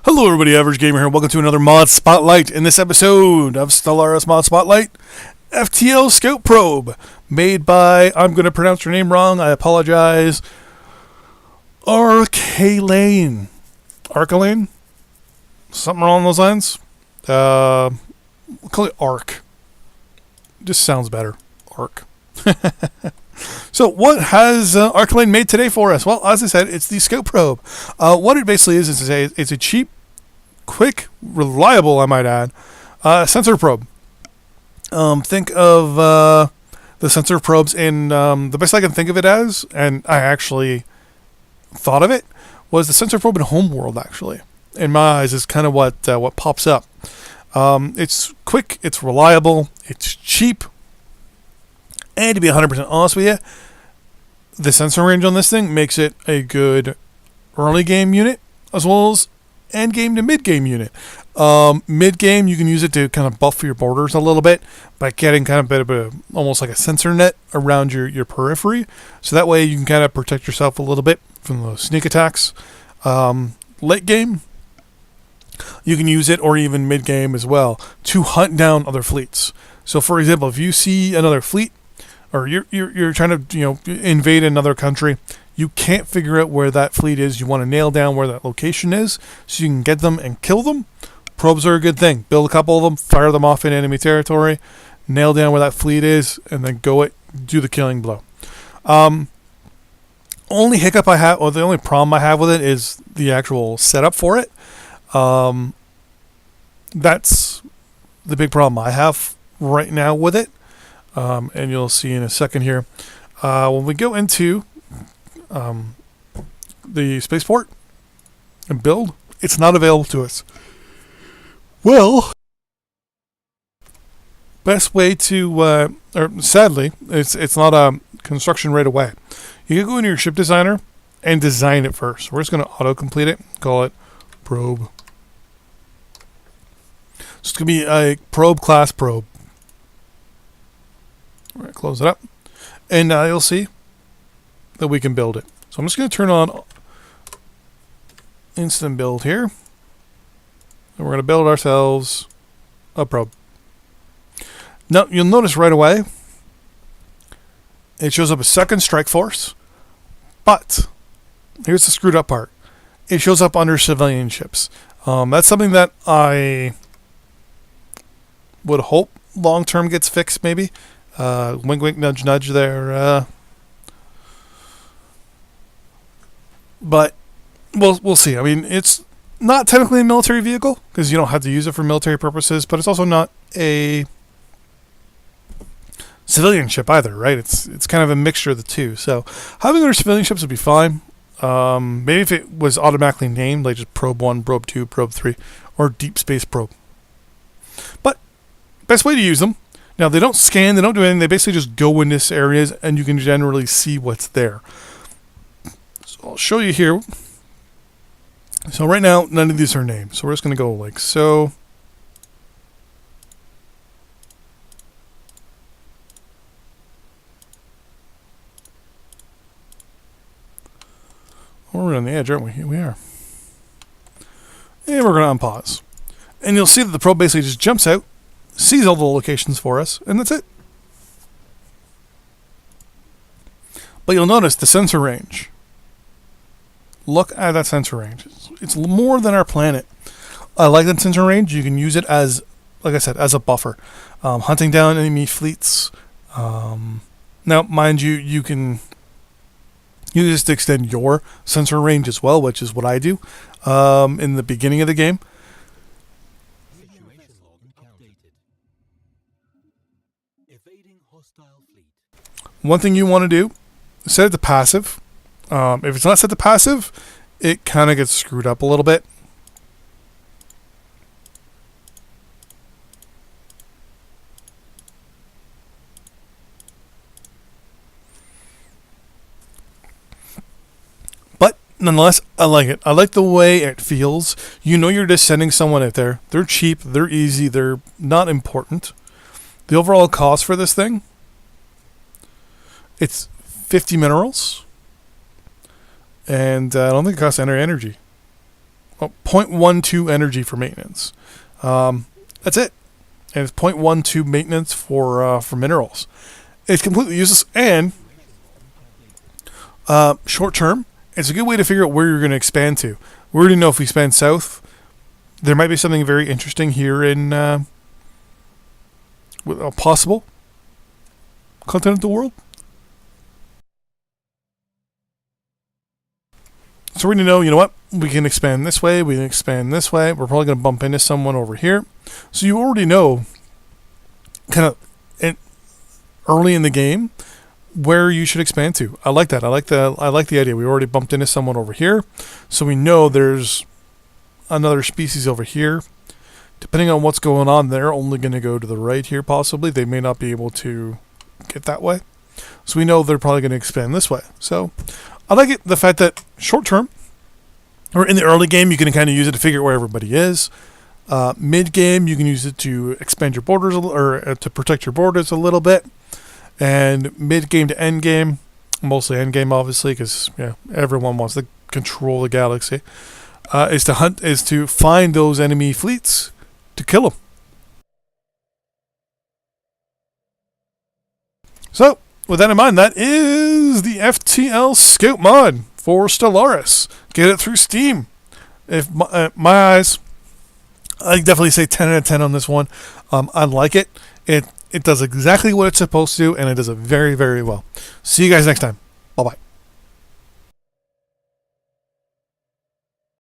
Hello everybody, Average Gamer here. Welcome to another Mod Spotlight. In this episode of Stellaris Mod Spotlight, FTL Scout Probe, made by, I'm going to pronounce your name wrong, I apologize, Arcalane. Arcalane? Something along those lines? We'll call it Arc. Just sounds better. Arc. So what has Arcalane made today for us? Well, as I said, it's the Scout Probe. What it basically is to say it's a cheap, quick, reliable, I might add, sensor probe. Think of the sensor probes in the best I can think of it as, and I actually thought of it, was the sensor probe in Homeworld, actually. In my eyes, is kind of what pops up. It's quick, it's reliable, it's cheap, and to be 100% honest with you, the sensor range on this thing makes it a good early game unit, as well as end game to mid game unit. Mid game, you can use it to kind of buffer your borders a little bit by getting kind of a bit of almost like a sensor net around your periphery. So that way you can kind of protect yourself a little bit from those sneak attacks. Late game, you can use it, or even mid game as well, to hunt down other fleets. So for example, if you see another fleet, or you're trying to invade another country, you can't figure out where that fleet is. You want to nail down where that location is so you can get them and kill them. Probes are a good thing. Build a couple of them, fire them off in enemy territory, nail down where that fleet is, and then do the killing blow. Only hiccup I have, or the only problem I have with it, is the actual setup for it. That's the big problem I have right now with it. And you'll see in a second here. When we go into the spaceport and build, it's not available to us. Well, best way to, or sadly, it's not a construction right away. You can go into your ship designer and design it first. We're just going to auto-complete it. Call it probe. So it's going to be a probe class probe. All right, close it up, and you'll see that we can build it. So I'm just going to turn on instant build here, and we're going to build ourselves a probe. Now you'll notice right away it shows up a second strike force, but here's the screwed up part: it shows up under civilian ships. That's something that I would hope long term gets fixed, maybe. Wink, wink, nudge, nudge there. But we'll see. I mean, it's not technically a military vehicle because you don't have to use it for military purposes, but it's also not a civilian ship either, right? It's kind of a mixture of the two. So having other civilian ships would be fine. Maybe if it was automatically named, like just Probe 1, Probe 2, Probe 3, or Deep Space Probe. But best way to use them. Now, they don't scan, they don't do anything, they basically just go in this areas and you can generally see what's there. So I'll show you here. So right now, none of these are named. So we're just going to go like so. We're on the edge, aren't we? Here we are. And we're going to unpause. And you'll see that the probe basically just jumps out, sees all the locations for us, and that's it. But you'll notice the sensor range. Look at that sensor range. It's more than our planet. I like that sensor range. You can use it as, like I said, as a buffer. Hunting down enemy fleets. Now, mind you, you can use this to extend your sensor range as well, which is what I do in the beginning of the game. One thing you want to do, set it to passive. If it's not set to passive, it kind of gets screwed up a little bit. But nonetheless, I like it. I like the way it feels. You know you're just sending someone out there. They're cheap, they're easy, they're not important. The overall cost for this thing, it's 50 minerals, and I don't think it costs any energy. 0.12 energy for maintenance. That's it. And it's 0.12 maintenance for minerals. It's completely useless, and short term, it's a good way to figure out where you're going to expand to. We already know if we expand south, there might be something very interesting here in with a possible continental world. So we're going to know, you know what, we can expand this way, we can expand this way. We're probably going to bump into someone over here. So you already know, kind of early in the game, where you should expand to. I like that. I like the idea. We already bumped into someone over here, so we know there's another species over here. Depending on what's going on, they're only going to go to the right here, possibly. They may not be able to get that way. So we know they're probably going to expand this way. So I like it, the fact that short term, or in the early game, you can kind of use it to figure out where everybody is. Mid game, you can use it to expand your borders, or to protect your borders a little bit. And mid game to end game, mostly end game, obviously, because everyone wants to control the galaxy, is to find those enemy fleets to kill them. So, with that in mind, that is the FTL Scout Mod for Stellaris. Get it through Steam. If my eyes, I definitely say 10 out of 10 on this one. I like it. It does exactly what it's supposed to, and it does it very, very well. See you guys next time. Bye-bye.